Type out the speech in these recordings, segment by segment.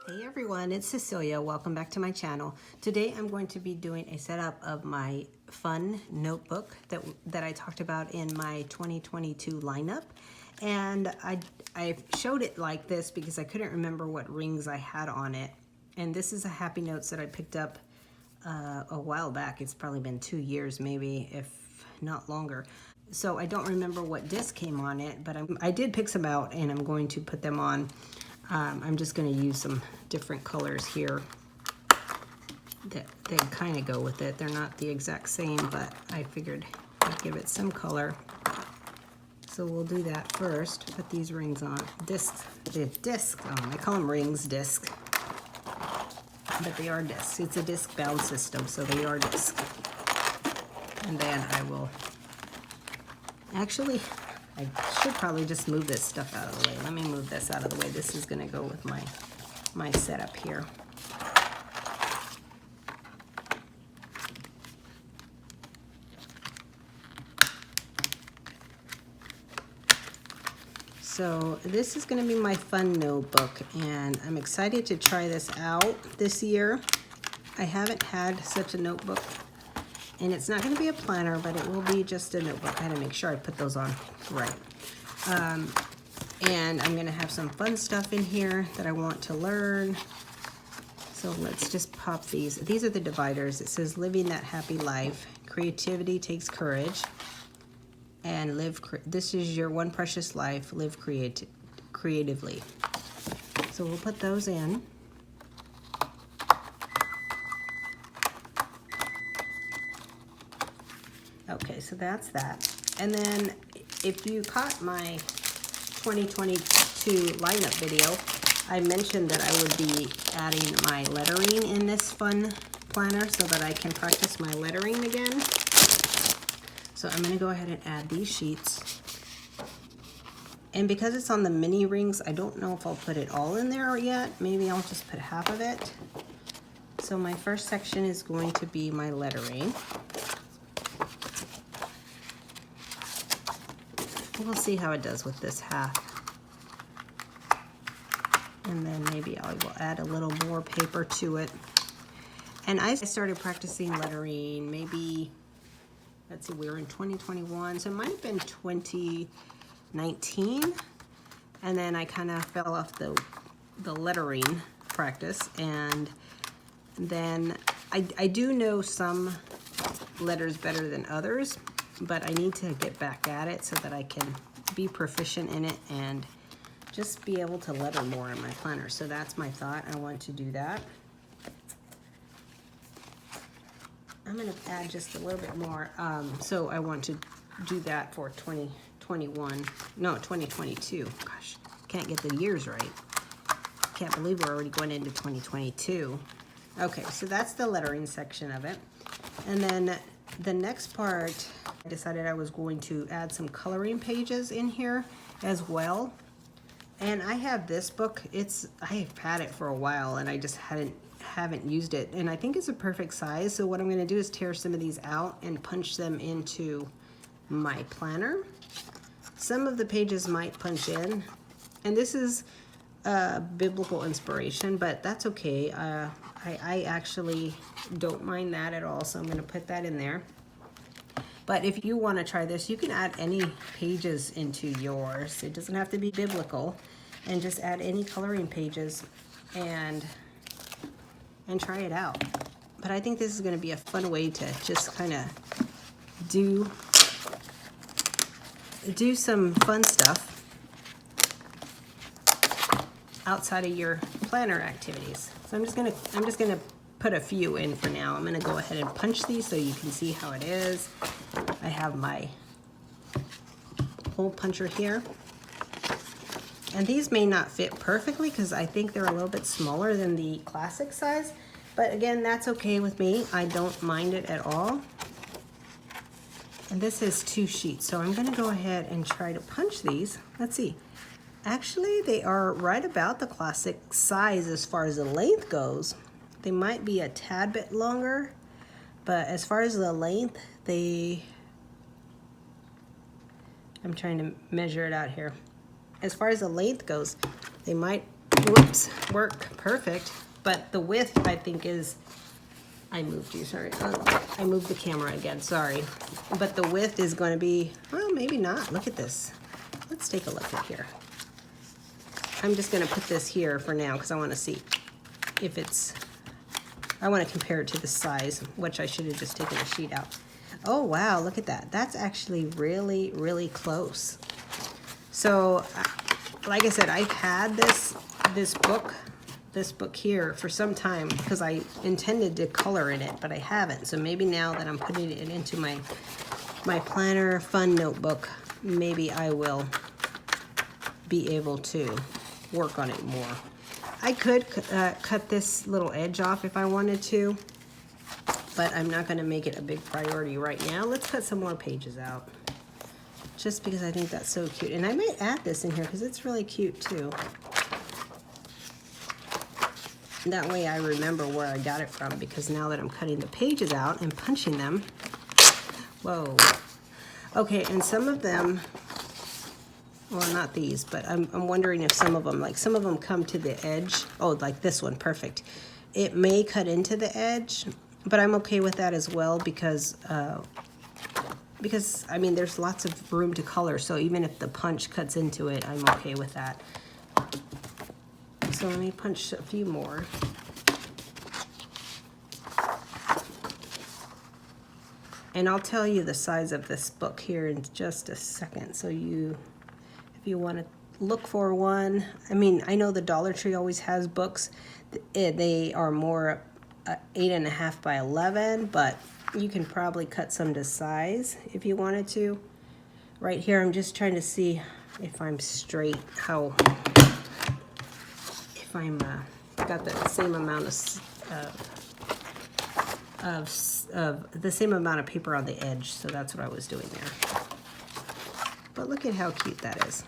Hey everyone, it's Cecilia. Welcome back to my channel. Today I'm going to be doing a setup of my fun notebook that I talked about in my 2022 lineup. And I showed it like this because I couldn't remember what rings I had on it. And this is a Happy Notes that I picked up a while back. It's probably been 2 years maybe, if not longer. So I don't remember what disc came on it, but I did pick some out and I'm going to put them on. I'm just going to use some different colors here that they kind of go with it. They're not the exact same, but I figured I'd give it some color. So we'll do that first. Put these rings on. I call them rings, disc. But they are discs. It's a disc bound system, so they are disc. And then I will actually, I should probably just move this stuff out of the way. Let me move this out of the way. This is going to go with my setup here. So this is going to be my fun notebook, and I'm excited to try this out this year. I haven't had such a notebook, and it's not going to be a planner, but it will be just a notebook. I had to make sure I put those on right. And I'm going to have some fun stuff in here that I want to learn. So let's just pop these. These are the dividers. It says living that happy life. Creativity takes courage. And this is your one precious life. Live creatively. So we'll put those in. Okay, so that's that. And then if you caught my 2022 lineup video, I mentioned that I would be adding my lettering in this fun planner so that I can practice my lettering again. So I'm going to go ahead and add these sheets. And because it's on the mini rings, I don't know if I'll put it all in there yet. Maybe I'll just put half of it. So my first section is going to be my lettering. We'll see how it does with this half. And then maybe I will add a little more paper to it. And I started practicing lettering maybe, let's see, we were in 2021, so it might have been 2019. And then I kind of fell off the lettering practice. And then I do know some letters better than others, but I need to get back at it so that I can be proficient in it and just be able to letter more in my planner. So that's my thought. I want to do that. I'm going to add just a little bit more. So I want to do that for 2022. Gosh, can't get the years right. Can't believe we're already going into 2022. Okay, so that's the lettering section of it. And then the next part, I decided I was going to add some coloring pages in here as well. And I have this book. I've had it for a while and I just haven't used it. And I think it's a perfect size. So what I'm going to do is tear some of these out and punch them into my planner. Some of the pages might punch in. And this is biblical inspiration, but that's okay. I actually don't mind that at all, so I'm going to put that in there. But if you want to try this, you can add any pages into yours. It doesn't have to be biblical, and just add any coloring pages and try it out. But I think this is going to be a fun way to just kind of do some fun stuff outside of your planner activities. So I'm just gonna put a few in for now. I'm gonna go ahead and punch these so you can see how it is. I have my hole puncher here. And these may not fit perfectly because I think they're a little bit smaller than the classic size. But again, that's okay with me. I don't mind it at all. And this is 2 sheets, so I'm gonna go ahead and try to punch these. Let's see. Actually, they are right about the classic size as far as the length goes. They might be a tad bit longer, but as far as the length, I'm trying to measure it out here. As far as the length goes, they might whoops, work perfect. But the width, I think, is, I moved you, sorry. I moved the camera again, sorry. But the width is going to be, well, maybe not. Look at this. Let's take a look at here. I'm just going to put this here for now because I want to see if it's, I want to compare it to the size, which I should have just taken a sheet out. Oh, wow, look at that. That's actually really, really close. So, like I said, I've had this book here for some time because I intended to color in it, but I haven't. So maybe now that I'm putting it into my planner fun notebook, maybe I will be able to work on it more. I could cut this little edge off if I wanted to, but I'm not going to make it a big priority right now. Let's cut some more pages out, just because I think that's so cute. And I might add this in here because it's really cute too. That way I remember where I got it from, because now that I'm cutting the pages out and punching them, whoa. Okay, and some of them, well, not these, but I'm wondering if some of them come to the edge. Oh, like this one, perfect. It may cut into the edge, but I'm okay with that as well because I mean, there's lots of room to color, so even if the punch cuts into it, I'm okay with that. So let me punch a few more. And I'll tell you the size of this book here in just a second. So if you want to look for one, I mean, I know the Dollar Tree always has books. They are more 8.5 by 11, but you can probably cut some to size if you wanted to. Right here, I'm just trying to see if I'm straight, if I'm got the same amount of the same amount of paper on the edge. So that's what I was doing there. But look at how cute that is.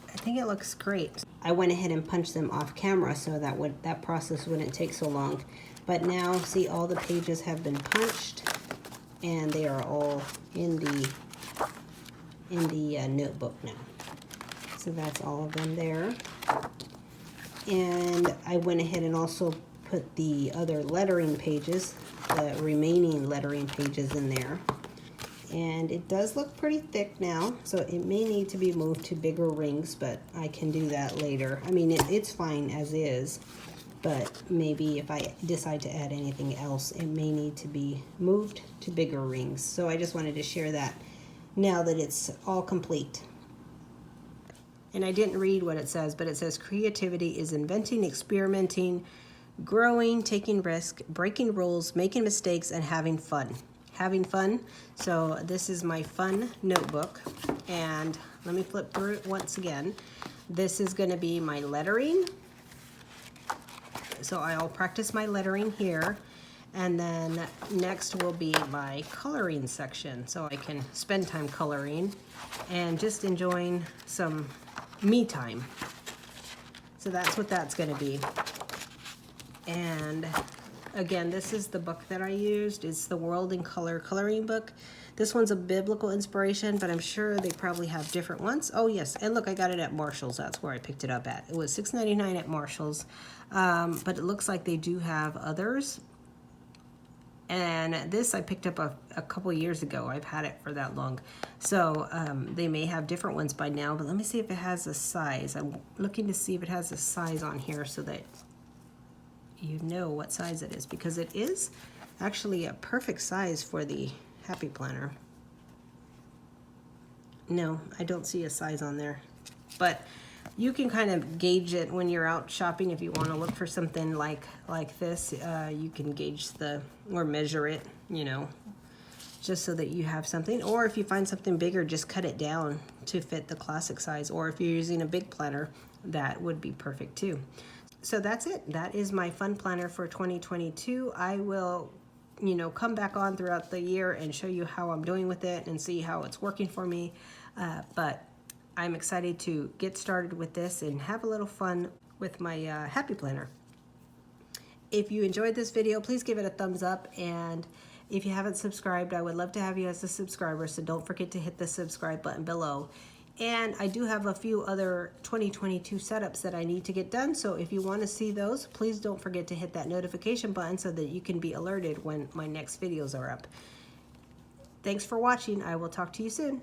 I think it looks great. I went ahead and punched them off camera so that process wouldn't take so long. But now, see, all the pages have been punched, and they are all in the notebook now. So that's all of them there. And I went ahead and also put the other lettering pages, the remaining lettering pages in there. And it does look pretty thick now, so it may need to be moved to bigger rings, but I can do that later. I mean, it's fine as is, but maybe if I decide to add anything else, it may need to be moved to bigger rings. So I just wanted to share that now that it's all complete. And I didn't read what it says, but it says creativity is inventing, experimenting, growing, taking risks, breaking rules, making mistakes, and having fun. Having fun. So this is my fun notebook, and let me flip through it once again. This is going to be my lettering. So I'll practice my lettering here, and then next will be my coloring section, so I can spend time coloring and just enjoying some me time. So that's what that's going to be. And again, this is the book that I used. It's the World in Color coloring book. This one's a biblical inspiration, but I'm sure they probably have different ones. Oh yes, and look, I got it at Marshall's. That's where I picked it up at. It was $6.99 at Marshall's, but it looks like they do have others. And this I picked up a couple years ago. I've had it for that long. So they may have different ones by now, but let me see if it has a size. I'm looking to see if it has a size on here so that you know what size it is, because it is actually a perfect size for the Happy Planner. No, I don't see a size on there, but you can kind of gauge it when you're out shopping. If you want to look for something like this, you can gauge or measure it, you know, just so that you have something. Or if you find something bigger, just cut it down to fit the classic size. Or if you're using a big planner, that would be perfect too. So that's it. That is my fun planner for 2022. I will, you know, come back on throughout the year and show you how I'm doing with it and see how it's working for me. But I'm excited to get started with this and have a little fun with my Happy Planner. If you enjoyed this video, please give it a thumbs up. And if you haven't subscribed, I would love to have you as a subscriber. So don't forget to hit the subscribe button below. And I do have a few other 2022 setups that I need to get done. So if you want to see those, please don't forget to hit that notification button so that you can be alerted when my next videos are up. Thanks for watching. I will talk to you soon.